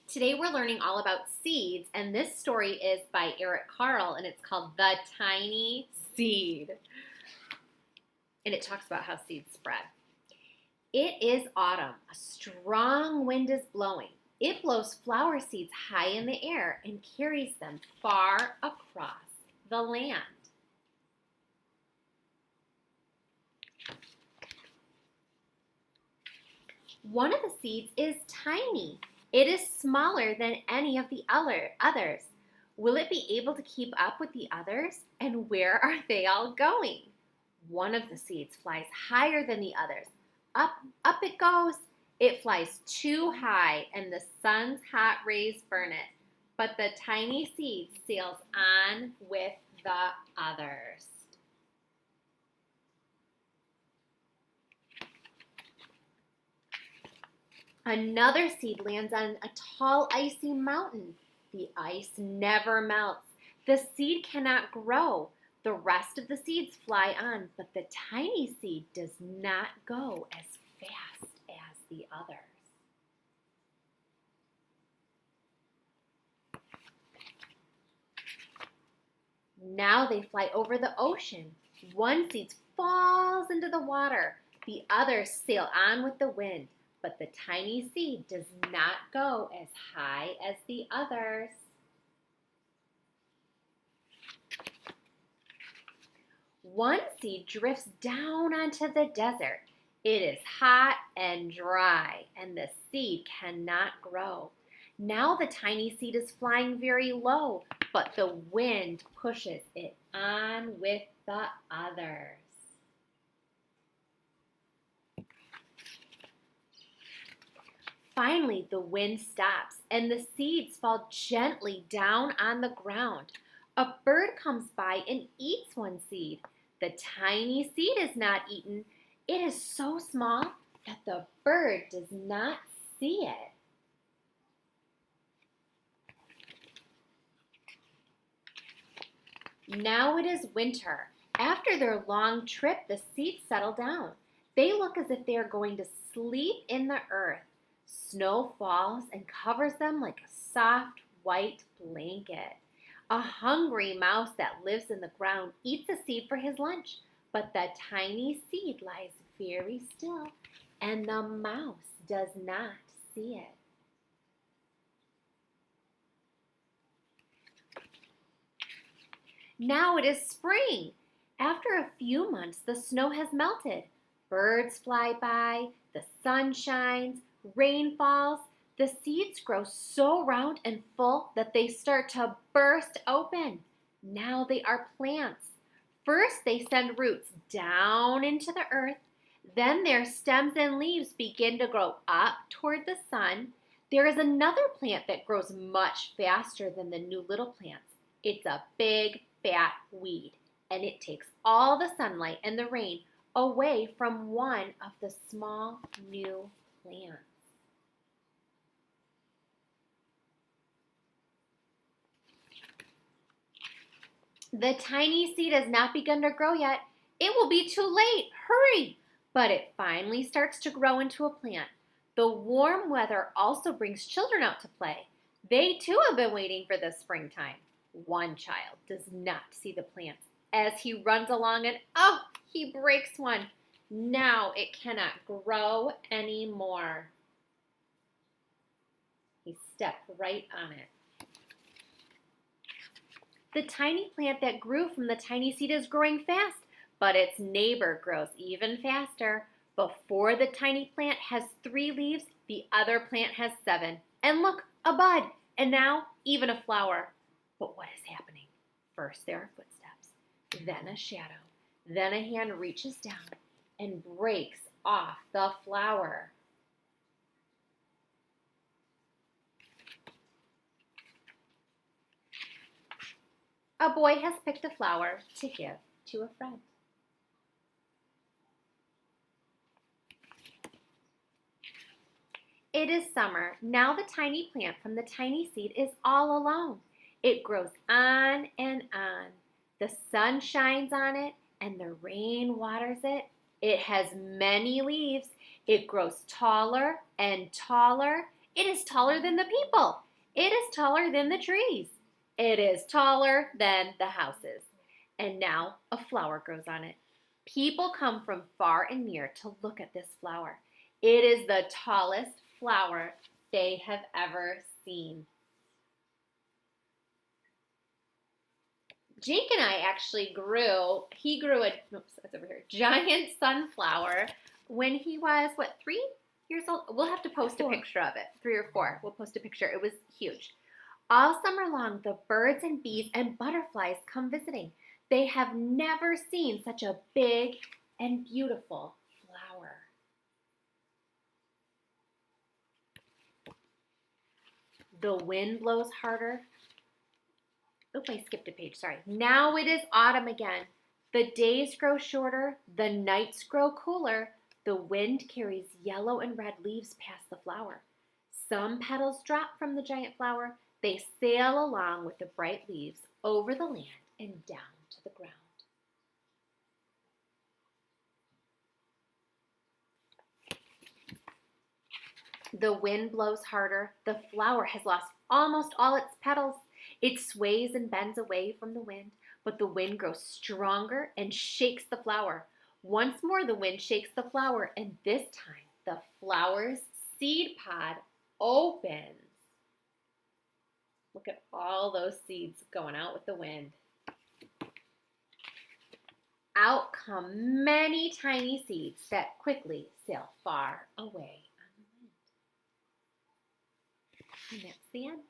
Today we're learning all about seeds, and this story is by Carle, and it's called The Tiny Seed. And it talks about how seeds spread. It is autumn. A strong wind is blowing. It blows flower seeds high in the air and carries them far across the land. One of the seeds is tiny. It is smaller than any of the others. Will it be able to keep up with the others? And where are they all going? One of the seeds flies higher than the others. Up, up it goes. It flies too high, and the sun's hot rays burn it. But the tiny seed sails on with the others. Another seed lands on a tall, icy mountain. The ice never melts. The seed cannot grow. The rest of the seeds fly on, but the tiny seed does not go as fast as the others. Now they fly over the ocean. One seed falls into the water. The others sail on with the wind. But the tiny seed does not go as high as the others. One seed drifts down onto the desert. It is hot and dry, and the seed cannot grow. Now the tiny seed is flying very low, but the wind pushes it on with the others. Finally, the wind stops, and the seeds fall gently down on the ground. A bird comes by and eats one seed. The tiny seed is not eaten. It is so small that the bird does not see it. Now it is winter. After their long trip, the seeds settle down. They look as if they are going to sleep in the earth. Snow falls and covers them like a soft white blanket. A hungry mouse that lives in the ground eats a seed for his lunch, but the tiny seed lies very still, and the mouse does not see it. Now it is spring. After a few months, the snow has melted. Birds fly by, the sun shines, rain falls. The seeds grow so round and full that they start to burst open. Now they are plants. First, they send roots down into the earth. Then their stems and leaves begin to grow up toward the sun. There is another plant that grows much faster than the new little plants. It's a big, fat weed, and it takes all the sunlight and the rain away from one of the small new plants. The tiny seed has not begun to grow yet. It will be too late. Hurry! But it finally starts to grow into a plant. The warm weather also brings children out to play. They too have been waiting for the springtime. One child does not see the plants as he runs along and he breaks one. Now it cannot grow anymore. He stepped right on it. The tiny plant that grew from the tiny seed is growing fast, but its neighbor grows even faster. Before the tiny plant has 3 leaves, the other plant has 7. And look, a bud, and now even a flower. But what is happening? First there are footsteps, then a shadow, then a hand reaches down and breaks off the flower. A boy has picked a flower to give to a friend. It is summer. Now the tiny plant from the tiny seed is all alone. It grows on and on. The sun shines on it and the rain waters it. It has many leaves. It grows taller and taller. It is taller than the people. It is taller than the trees. It is taller than the houses. And now a flower grows on it. People come from far and near to look at this flower. It is the tallest flower they have ever seen. Jake and I actually he grew a, oops, that's over here, giant sunflower when he was, 3 years old? We'll have to post a picture of it, 3 or 4. We'll post a picture. It was huge. All summer long, the birds and bees and butterflies come visiting. They have never seen such a big and beautiful flower. The wind blows harder. Oh, I skipped a page, sorry. Now it is autumn again. The days grow shorter, the nights grow cooler. The wind carries yellow and red leaves past the flower. Some petals drop from the giant flower. They sail along with the bright leaves over the land and down to the ground. The wind blows harder. The flower has lost almost all its petals. It sways and bends away from the wind, but the wind grows stronger and shakes the flower. Once more the wind shakes the flower, and this time the flower's seed pod opens. Look at all those seeds going out with the wind. Out come many tiny seeds that quickly sail far away on the wind. And that's the end.